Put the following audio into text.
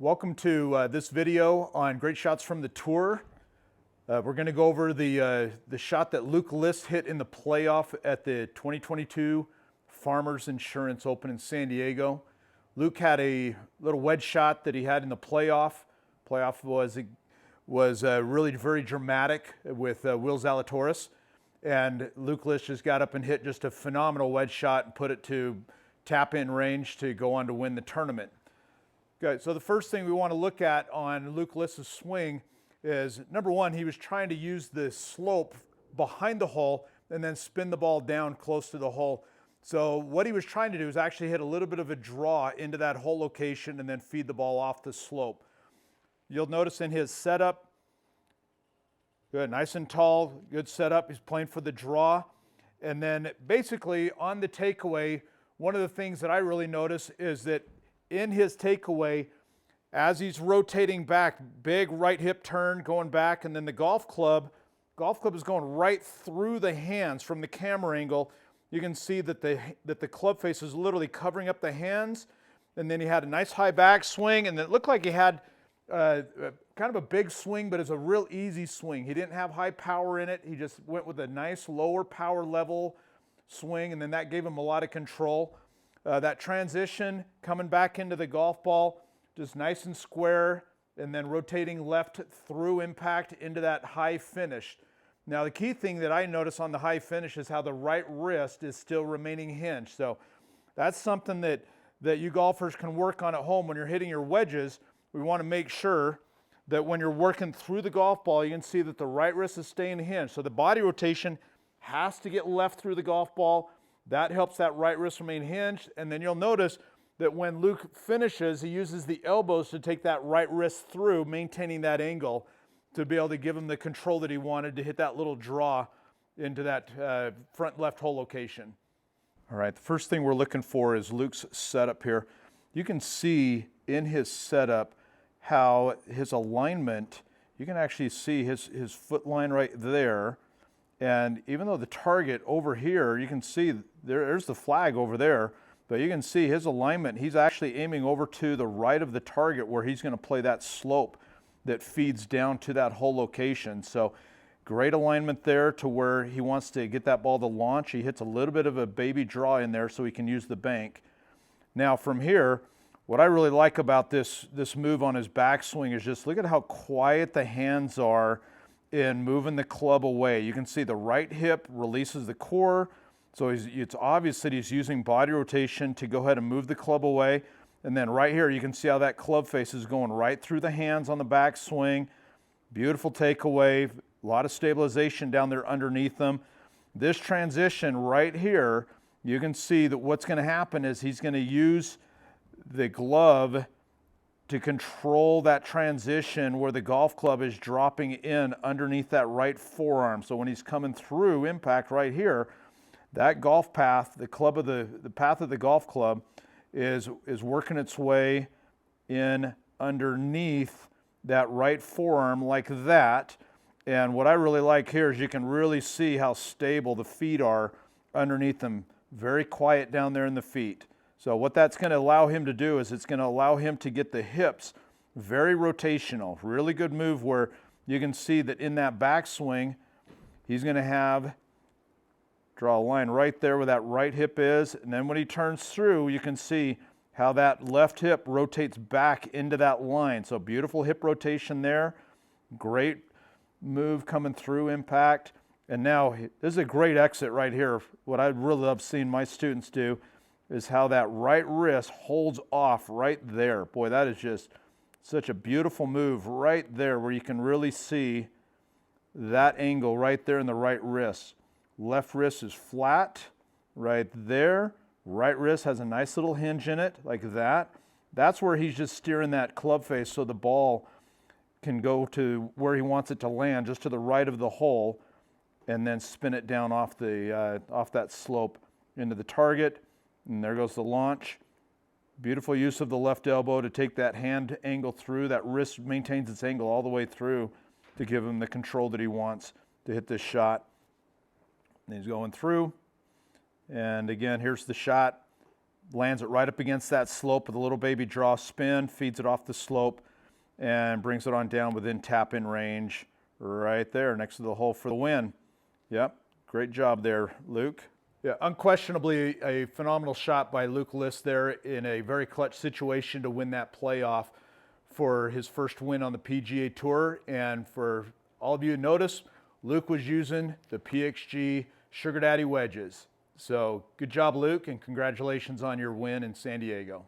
Welcome to this video on great shots from the tour. We're going to go over the shot that Luke List hit in the playoff at the 2022 Farmers Insurance Open in San Diego. Luke had a little wedge shot that he had in the playoff. Playoff was really very dramatic with Will Zalatoris, and Luke List just got up and hit just a phenomenal wedge shot and put it to tap-in range to go on to win the tournament. Good. So the first thing we want to look at on Luke List's swing is, number one, he was trying to use the slope behind the hole and then spin the ball down close to the hole. So what he was trying to do is actually hit a little bit of a draw into that hole location and then feed the ball off the slope. You'll notice in his setup, good, nice and tall, good setup. He's playing for the draw. And then basically on the takeaway, one of the things that I really notice is that in his takeaway, as he's rotating back, big right hip turn going back, and then the golf club is going right through the hands from the camera angle. You can see that the club face is literally covering up the hands, and then he had a nice high back swing, and it looked like he had kind of a big swing, but it's a real easy swing. He didn't have high power in it. He just went with a nice lower power level swing, and then that gave him a lot of control. That transition coming back into the golf ball, just nice and square, and then rotating left through impact into that high finish. Now the key thing that I notice on the high finish is how the right wrist is still remaining hinged. So that's something that you golfers can work on at home when you're hitting your wedges. We want to make sure that when you're working through the golf ball, you can see that the right wrist is staying hinged. So the body rotation has to get left through the golf ball. That helps that right wrist remain hinged. And then you'll notice that when Luke finishes, he uses the elbows to take that right wrist through, maintaining that angle to be able to give him the control that he wanted to hit that little draw into that front left hole location. All right, the first thing we're looking for is Luke's setup here. You can see in his setup how his alignment, you can actually see his foot line right there. And even though the target over here, you can see there's the flag over there, but you can see his alignment, he's actually aiming over to the right of the target where he's going to play that slope that feeds down to that hole location. So great alignment there to where he wants to get that ball to launch. He hits a little bit of a baby draw in there so he can use the bank. Now from here, what I really like about this move on his backswing is just look at how quiet the hands are in moving the club away. You can see the right hip releases the core, so it's obvious that he's using body rotation to go ahead and move the club away. And then right here, you can see how that club face is going right through the hands on the backswing. Beautiful takeaway, a lot of stabilization down there underneath them. This transition right here, you can see that what's going to happen is he's going to use the glove to control that transition where the golf club is dropping in underneath that right forearm. So when he's coming through impact right here, that golf path, the path of the golf club is working its way in underneath that right forearm like that. And what I really like here is you can really see how stable the feet are underneath them. Very quiet down there in the feet. So what that's going to allow him to do is it's going to allow him to get the hips very rotational. Really good move where you can see that in that backswing, he's going to draw a line right there where that right hip is. And then when he turns through, you can see how that left hip rotates back into that line. So beautiful hip rotation there. Great move coming through impact. And now this is a great exit right here. What I really love seeing my students do is how that right wrist holds off right there. Boy, that is just such a beautiful move right there where you can really see that angle right there in the right wrist. Left wrist is flat right there. Right wrist has a nice little hinge in it like that. That's where he's just steering that club face so the ball can go to where he wants it to land, just to the right of the hole, and then spin it down off that slope into the target. And there goes the launch. Beautiful use of the left elbow to take that hand angle through. That wrist maintains its angle all the way through to give him the control that he wants to hit this shot. And he's going through. And again, here's the shot. lands it right up against that slope with a little baby draw spin, feeds it off the slope, and brings it on down within tap-in range right there next to the hole for the win. Yep, great job there, Luke. Yeah, unquestionably a phenomenal shot by Luke List there in a very clutch situation to win that playoff for his first win on the PGA Tour. And for all of you who notice, Luke was using the PXG Sugar Daddy wedges. So good job, Luke, and congratulations on your win in San Diego.